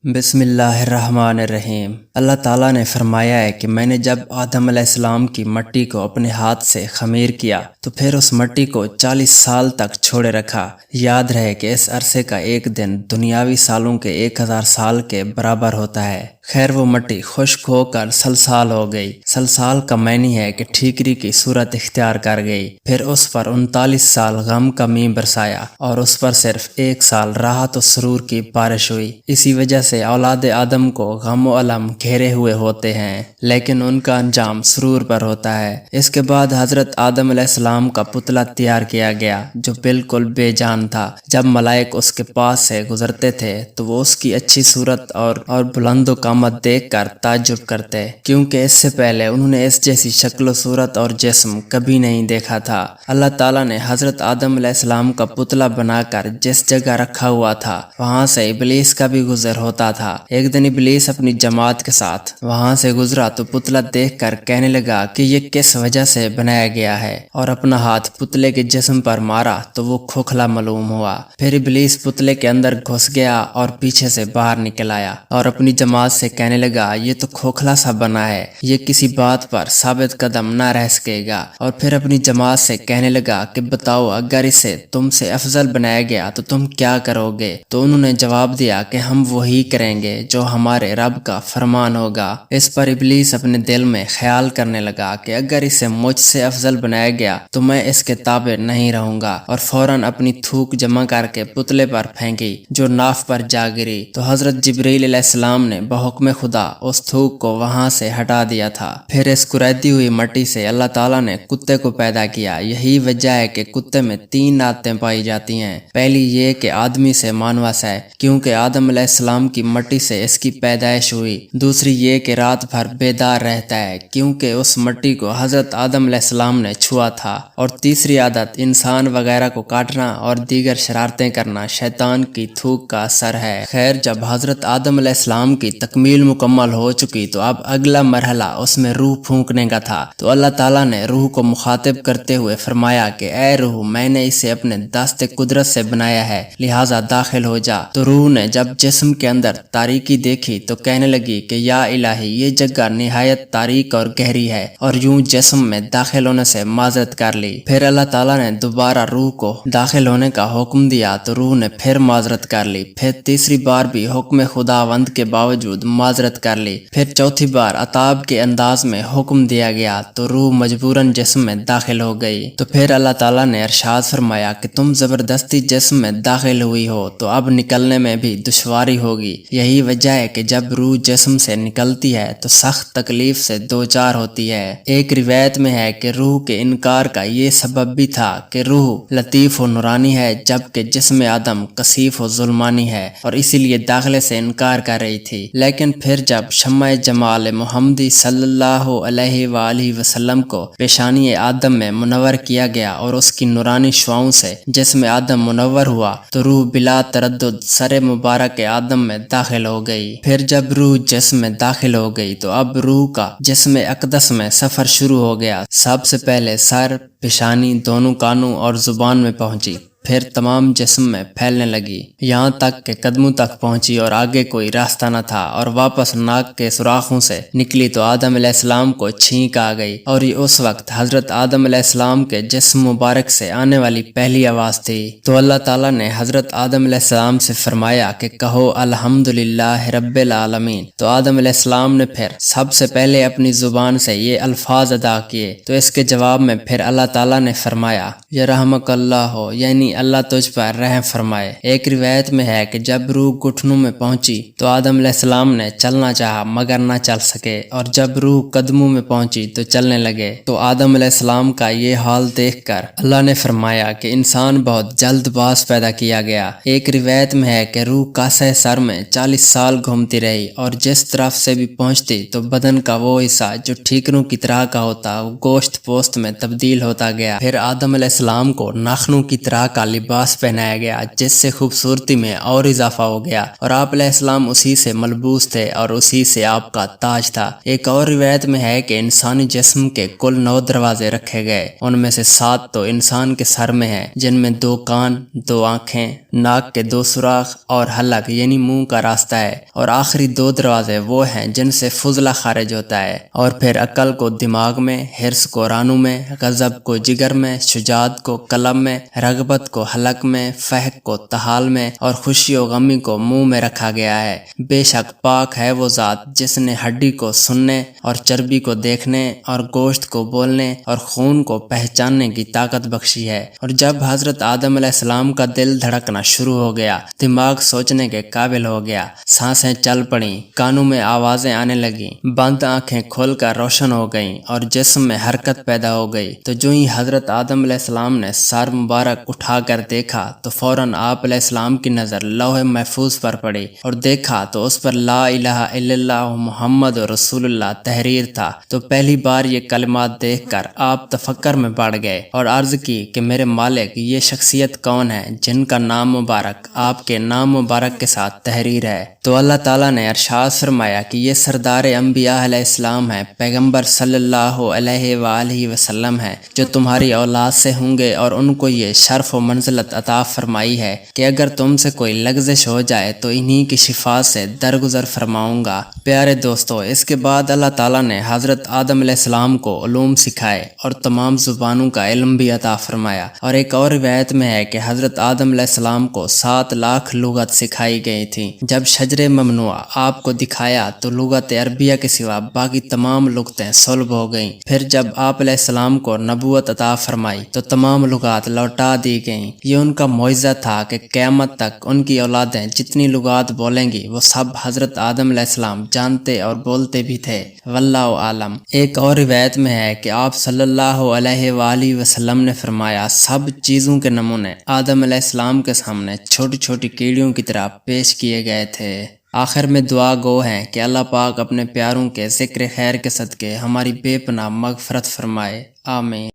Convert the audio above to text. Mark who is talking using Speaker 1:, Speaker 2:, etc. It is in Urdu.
Speaker 1: بسم اللہ الرحمن الرحیم۔ اللہ تعالیٰ نے فرمایا ہے کہ میں نے جب آدم علیہ السلام کی مٹی کو اپنے ہاتھ سے خمیر کیا تو پھر اس مٹی کو 40 سال تک چھوڑے رکھا۔ یاد رہے کہ اس عرصے کا ایک دن دنیاوی سالوں کے 1000 سال کے برابر ہوتا ہے۔ خیر وہ مٹی خشک ہو کر سلسال ہو گئی۔ سلسال کا معنی ہے کہ ٹھیکری کی صورت اختیار کر گئی۔ پھر اس پر 39 سال غم کا مینہ برسایا اور اس پر صرف 1 سال راحت و سرور کی بارش ہوئی۔ اسی وجہ سے اولاد آدم کو غم و الم گھیرے ہوئے ہوتے ہیں، لیکن ان کا انجام سرور پر ہوتا ہے۔ اس کے بعد حضرت آدم علیہ السلام کا پتلا تیار کیا گیا جو بالکل بے جان تھا۔ جب ملائک اس کے پاس سے گزرتے تھے تو وہ اس کی اچھی صورت اور بلند و قامت دیکھ کر تعجب کرتے، کیونکہ اس سے پہلے انہوں نے اس جیسی شکل و صورت اور جسم کبھی نہیں دیکھا تھا۔ اللہ تعالیٰ نے حضرت آدم علیہ السلام کا پتلا بنا کر جس جگہ رکھا ہوا تھا وہاں سے ابلیس کا بھی گزر ہوتا تھا۔ ایک دن ابلیس اپنی جماعت کے ساتھ وہاں سے گزرا تو پتلا دیکھ کر کہنے لگا کہ یہ کس وجہ سے بنایا گیا ہے، اور اپنا ہاتھ پتلے کے جسم پر مارا تو وہ کھوکھلا معلوم ہوا۔ پھر ابلیس پتلے کے اندر گھس گیا اور پیچھے سے باہر نکل آیا اور اپنی جماعت سے کہنے لگا یہ تو کھوکھلا سا بنا ہے، یہ کسی بات پر ثابت قدم نہ رہ سکے گا۔ اور پھر اپنی جماعت سے کہنے لگا کہ بتاؤ اگر اسے تم سے افضل بنایا گیا تو تم کیا کرو گے؟ تو انہوں نے جواب دیا کہ ہم وہی کریں گے جو ہمارے رب کا فرمان ہوگا۔ اس پر ابلیس اپنے دل میں خیال کرنے لگا کہ اگر اسے مجھ سے افضل بنایا گیا تو میں اس کے تابع نہیں رہوں گا، اور فوراً اپنی تھوک جمع کر کے پتلے پر پھینکی جو ناف پر جا گری۔ تو حضرت جبرائیل علیہ السلام نے بحکم خدا اس تھوک کو وہاں سے ہٹا دیا تھا۔ پھر اس کریدی ہوئی مٹی سے اللہ تعالیٰ نے کتے کو پیدا کیا۔ یہی وجہ ہے کہ کتے میں 3 عادتیں پائی جاتی ہیں۔ پہلی یہ کہ آدمی سے مانوس ہے، کیونکہ آدم علیہ السلام کی مٹی سے اس کی پیدائش ہوئی۔ دوسری یہ کہ رات بھر بیدار رہتا ہے، کیونکہ اس مٹی کو حضرت آدم علیہ السلام نے چھوا تھا۔ اور تیسری عادت انسان وغیرہ کو کاٹنا اور دیگر شرارتیں کرنا شیطان کی تھوک کا اثر ہے۔ خیر جب حضرت آدم علیہ السلام کی تکمیل مکمل ہو چکی تو اب اگلا مرحلہ اس میں روح پھونکنے کا تھا۔ تو اللہ تعالیٰ نے روح کو مخاطب کرتے ہوئے فرمایا کہ اے روح، میں نے اسے اپنے دست قدرت سے بنایا ہے، لہٰذا داخل ہو جا۔ تو روح نے جب جسم کے اندر تاریکی دیکھی تو کہنے لگی کہ یا الہی، یہ جگہ نہایت تاریک اور گہری ہے، اور یوں جسم میں داخل ہونے سے معذرت کر لی۔ پھر اللہ تعالیٰ نے دوبارہ روح کو داخل ہونے کا حکم دیا تو روح نے پھر معذرت کر لی۔ پھر تیسری بار بھی حکم خداوند کے باوجود معذرت کر لی۔ پھر چوتھی بار عتاب کے انداز میں حکم دیا گیا تو روح مجبوراً جسم میں داخل ہو گئی۔ تو پھر اللہ تعالیٰ نے ارشاد فرمایا کہ تم زبردستی جسم میں داخل ہوئی ہو تو اب نکلنے میں بھی دشواری ہوگی۔ یہی وجہ ہے کہ جب روح جسم سے نکلتی ہے تو سخت تکلیف سے دوچار ہوتی ہے۔ ایک روایت میں ہے کہ روح کے انکار کا یہ سبب بھی تھا کہ روح لطیف و نورانی ہے، جبکہ جسم آدم کثیف و ظلمانی ہے، اور اسی لیے داخلے سے انکار کر رہی تھی۔ لیکن پھر جب شمع جمال محمدی صلی اللہ علیہ وآلہ وسلم کو پیشانی آدم میں منور کیا گیا اور اس کی نورانی شعاؤں سے جسم آدم منور ہوا تو روح بلا تردد سر مبارک آدم میں داخل ہو گئی۔ پھر جب روح جسم میں داخل ہو گئی تو اب روح کا جسم اقدس میں سفر شروع ہو گیا۔ سب سے پہلے سر، پیشانی، دونوں کانوں اور زبان میں پہنچی، پھر تمام جسم میں پھیلنے لگی، یہاں تک کہ قدموں تک پہنچی اور آگے کوئی راستہ نہ تھا، اور واپس ناک کے سوراخوں سے نکلی تو آدم علیہ السلام کو چھینک آ گئی، اور یہ اس وقت حضرت آدم علیہ السلام کے جسم مبارک سے آنے والی پہلی آواز تھی۔ تو اللہ تعالیٰ نے حضرت آدم علیہ السلام سے فرمایا کہ کہو الحمدللہ رب العالمین۔ تو آدم علیہ السلام نے پھر سب سے پہلے اپنی زبان سے یہ الفاظ ادا کیے، تو اس کے جواب میں پھر اللہ تعالیٰ نے فرمایا یرحمک اللہ ہو، یعنی اللہ تجھ پر رحم فرمائے۔ ایک روایت میں ہے کہ جب روح گھٹنوں میں پہنچی تو آدم علیہ السلام نے چلنا چاہا مگر نہ چل سکے، اور جب روح قدموں میں پہنچی تو چلنے لگے۔ تو آدم علیہ السلام کا یہ حال دیکھ کر اللہ نے فرمایا کہ انسان بہت جلد باز پیدا کیا گیا۔ ایک روایت میں ہے کہ روح کاسہ سر میں 40 سال گھومتی رہی، اور جس طرف سے بھی پہنچتی تو بدن کا وہ حصہ جو ٹھیکروں کی طرح کا ہوتا وہ گوشت پوست میں تبدیل ہوتا گیا۔ پھر آدم علیہ السلام کو ناخنوں کی طرح کا کا لباس پہنایا گیا جس سے خوبصورتی میں اور اضافہ ہو گیا، اور آپ علیہ السلام اسی سے ملبوس تھے اور اسی سے آپ کا تاج تھا۔ ایک اور روایت میں ہے کہ انسانی جسم کے کل 9 دروازے رکھے گئے، ان میں سے 7 تو انسان کے سر میں ہیں، جن میں 2 کان، 2 آنکھیں، ناک کے 2 سوراخ اور حلق یعنی منہ کا راستہ ہے، اور آخری 2 دروازے وہ ہیں جن سے فضلہ خارج ہوتا ہے، اور پھر عقل کو دماغ میں، حرص کو رانوں میں، غضب کو جگر میں، شجاعت کو قلب میں، رغبت کو حلق میں، فحق کو طحال میں، اور خوشی و غمی کو منہ میں رکھا گیا ہے۔ بے شک پاک ہے وہ ذات جس نے ہڈی کو سننے اور چربی کو دیکھنے اور گوشت کو بولنے اور خون کو پہچاننے کی طاقت بخشی ہے۔ اور جب حضرت آدم علیہ السلام کا دل دھڑکنا شروع ہو گیا، دماغ سوچنے کے قابل ہو گیا، سانسیں چل پڑیں، کانوں میں آوازیں آنے لگیں، بند آنکھیں کھول کر روشن ہو گئیں اور جسم میں حرکت پیدا ہو گئی، تو جو ہی حضرت آدم علیہ السلام نے سر مبارک اٹھا کر دیکھا تو فوراً آپ علیہ السلام کی نظر لوح محفوظ پر پڑی، اور دیکھا تو اس پر لا الہ الا اللہ محمد رسول اللہ تحریر تھا۔ تو پہلی بار یہ کلمات دیکھ کر آپ تفکر میں پڑ گئے اور عرض کی کہ میرے مالک، یہ شخصیت کون ہے جن کا نام مبارک آپ کے نام مبارک کے ساتھ تحریر ہے؟ تو اللہ تعالیٰ نے ارشاد فرمایا کہ یہ سردار انبیاء علیہ السلام ہے، پیغمبر صلی اللہ علیہ وآلہ وسلم ہے، جو تمہاری اولاد سے ہوں گے، اور ان کو یہ شرف و منزلت عطا فرمائی ہے کہ اگر تم سے کوئی لغزش ہو جائے تو انہی کی شفا سے درگزر فرماؤں گا۔ پیارے دوستو، اس کے بعد اللہ تعالیٰ نے حضرت آدم علیہ السلام کو علوم سکھائے اور تمام زبانوں کا علم بھی عطا فرمایا، اور ایک اور روایت میں ہے کہ حضرت آدم علیہ السلام کو 7 لاکھ لغت سکھائی گئی تھی۔ جب شجر ممنوع آپ کو دکھایا تو لغت عربیہ کے سوا باقی تمام لغتیں سلب ہو گئیں۔ پھر جب آپ علیہ السلام کو نبوت عطا فرمائی تو تمام لغات لوٹا دی گئیں۔ یہ ان کا معجزہ تھا کہ قیامت تک ان کی اولادیں جتنی لغات بولیں گی وہ سب حضرت آدم علیہ السلام جانتے اور بولتے بھی تھے۔ واللہ عالم۔ ایک اور روایت میں ہے کہ آپ صلی اللہ علیہ وآلہ وسلم نے فرمایا، سب چیزوں کے نمونے آدم علیہ السلام کے سامنے چھوٹی چھوٹی کیڑیوں کی طرح پیش کیے گئے تھے۔ آخر میں دعا گو ہیں کہ اللہ پاک اپنے پیاروں کے ذکر خیر کے صدقے ہماری بے پناہ مغفرت فرمائے، آمین۔